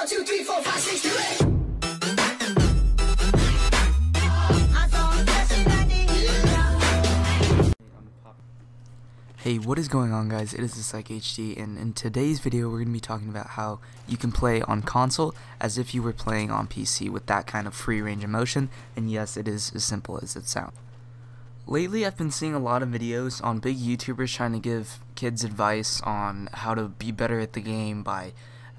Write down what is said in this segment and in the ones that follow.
1, 2, 3, 4, 5, 6, 2, 8. Hey, what is going on, guys? It is the Psych HD, and in today's video we're going to be talking about how you can play on console as if you were playing on PC with that kind of free range of motion, and yes, it is as simple as it sounds. Lately I've been seeing a lot of videos on big YouTubers trying to give kids advice on how to be better at the game by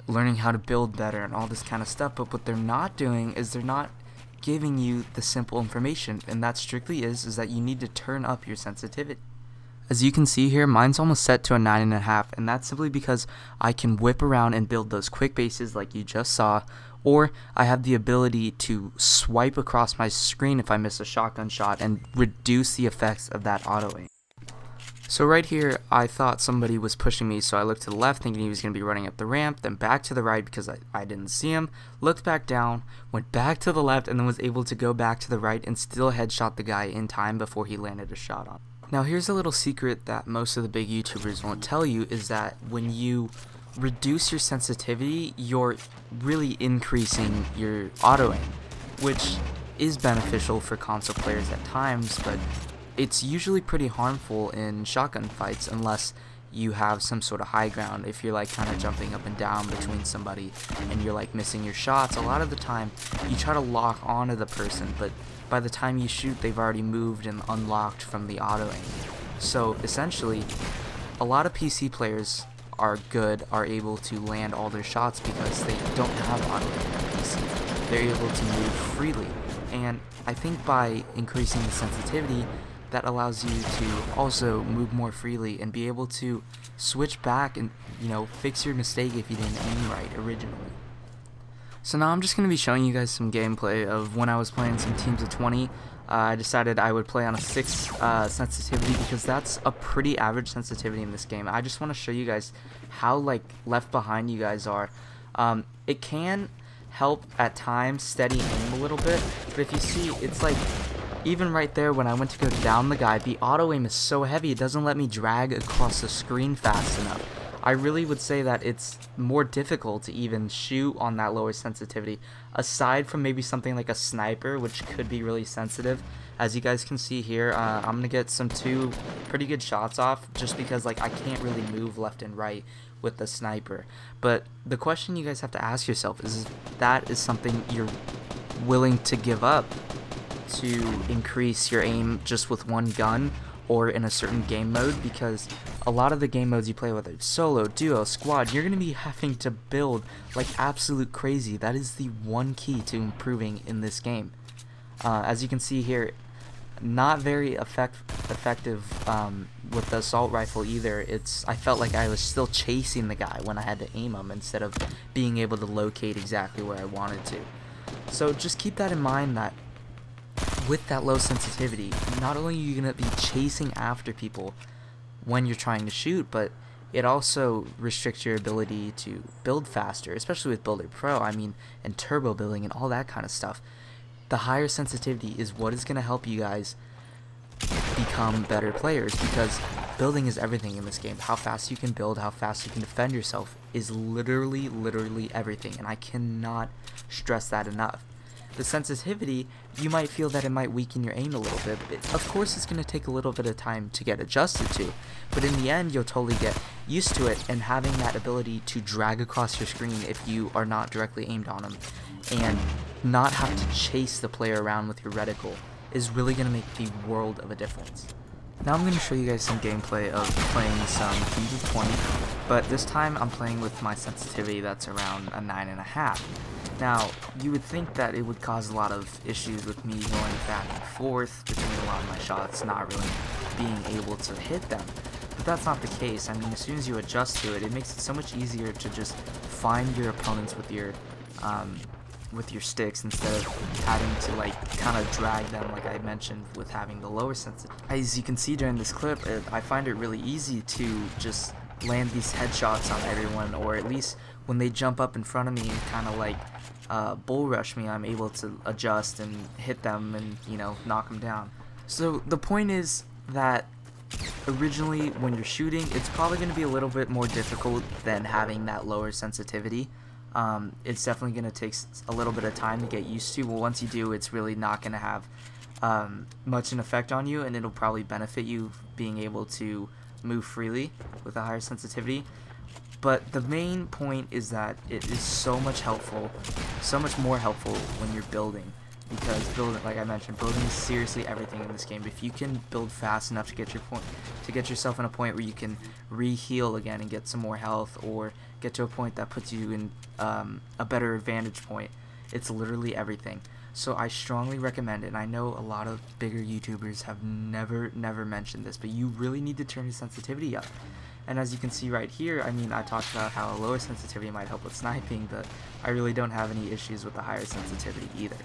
learning how to build better and all this kind of stuff, but what they're not doing is they're not giving you the simple information, and that strictly is that you need to turn up your sensitivity. As you can see here, mine's almost set to a 9.5, and that's simply because I can whip around and build those quick bases like you just saw, or I have the ability to swipe across my screen if I miss a shotgun shot and reduce the effects of that auto aim. So right here, I thought somebody was pushing me, so I looked to the left thinking he was going to be running up the ramp, then back to the right because I didn't see him, looked back down, went back to the left, and then was able to go back to the right and still headshot the guy in time before he landed a shot on. Now here's a little secret that most of the big YouTubers won't tell you, is that when you reduce your sensitivity, you're really increasing your auto aim, which is beneficial for console players at times, but it's usually pretty harmful in shotgun fights unless you have some sort of high ground. If you're like kind of jumping up and down between somebody and you're like missing your shots, a lot of the time you try to lock onto the person, but by the time you shoot they've already moved and unlocked from the auto aim. So essentially a lot of PC players are able to land all their shots because they don't have auto aim on PC. They're able to move freely, and I think by increasing the sensitivity, that allows you to also move more freely and be able to switch back and, you know, fix your mistake if you didn't aim right originally. So now I'm just going to be showing you guys some gameplay of when I was playing some teams of 20. I decided I would play on a 6 sensitivity because that's a pretty average sensitivity in this game. I just want to show you guys how like left behind you guys are. It can help at times steady aim a little bit, but if you see, it's like even right there when I went to go down the guy, the auto aim is so heavy it doesn't let me drag across the screen fast enough. I really would say that it's more difficult to even shoot on that lower sensitivity, aside from maybe something like a sniper, which could be really sensitive. As you guys can see here, I'm gonna get two pretty good shots off just because like I can't really move left and right with the sniper. But the question you guys have to ask yourself is if that is something you're willing to give up to increase your aim just with one gun or in a certain game mode, because a lot of the game modes you play, whether it's solo, duo, squad, you're going to be having to build like absolute crazy. That is the one key to improving in this game. As you can see here, not very effective with the assault rifle either. I felt like I was still chasing the guy when I had to aim him instead of being able to locate exactly where I wanted to. So just keep that in mind, that with that low sensitivity, not only are you going to be chasing after people when you're trying to shoot, but it also restricts your ability to build faster, especially with Builder Pro, and turbo building and all that kind of stuff. The higher sensitivity is what is going to help you guys become better players, because building is everything in this game. How fast you can build, how fast you can defend yourself is literally everything, and I cannot stress that enough. The sensitivity, you might feel that it might weaken your aim a little bit. Of course, it's going to take a little bit of time to get adjusted to, but in the end, you'll totally get used to it, and having that ability to drag across your screen if you are not directly aimed on them, and not have to chase the player around with your reticle, is really going to make the world of a difference. Now I'm going to show you guys some gameplay of playing some teams of 20, but this time I'm playing with my sensitivity that's around a 9.5. Now, you would think that it would cause a lot of issues with me going back and forth between a lot of my shots, not really being able to hit them. But that's not the case. As soon as you adjust to it, it makes it so much easier to just find your opponents with your sticks instead of having to like kind of drag them, like I mentioned with having the lower sensitivity. As you can see during this clip, I find it really easy to just land these headshots on everyone, or at least when they jump up in front of me and kind of like bull rush me, I'm able to adjust and hit them and, you know, knock them down. So the point is that originally when you're shooting, it's probably going to be a little bit more difficult than having that lower sensitivity. It's definitely going to take a little bit of time to get used to, but once you do, it's really not going to have much an effect on you, and it'll probably benefit you being able to move freely with a higher sensitivity. But the main point is that it is so much more helpful when you're building, because building, like I mentioned, building is seriously everything in this game. If you can build fast enough to get yourself in a point where you can re-heal again and get some more health, or get to a point that puts you in a better advantage point, it's literally everything. So I strongly recommend it, and I know a lot of bigger YouTubers have never mentioned this, but you really need to turn your sensitivity up. And as you can see right here, I mean, I talked about how a lower sensitivity might help with sniping, but I really don't have any issues with the higher sensitivity either.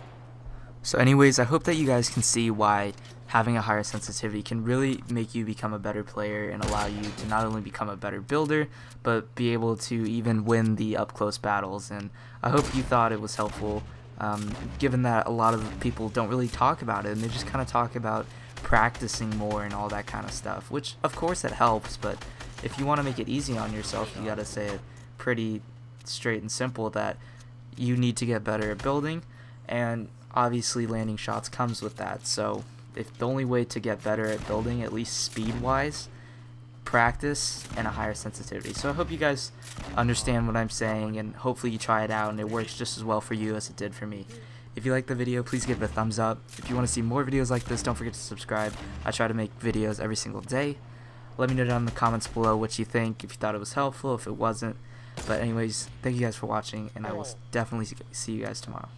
So anyways, I hope that you guys can see why having a higher sensitivity can really make you become a better player and allow you to not only become a better builder, but be able to even win the up-close battles. And I hope you thought it was helpful, given that a lot of people don't really talk about it, and they just kind of talk about practicing more and all that kind of stuff, which of course it helps, but if you want to make it easy on yourself, you gotta say it pretty straight and simple that you need to get better at building, and obviously landing shots comes with that. So if the only way to get better at building, at least speed wise, practice and a higher sensitivity. So I hope you guys understand what I'm saying, and hopefully you try it out and it works just as well for you as it did for me. If you liked the video, please give it a thumbs up. If you want to see more videos like this, don't forget to subscribe. I try to make videos every single day. Let me know down in the comments below what you think, if you thought it was helpful, if it wasn't. But anyways, thank you guys for watching, and I will definitely see you guys tomorrow.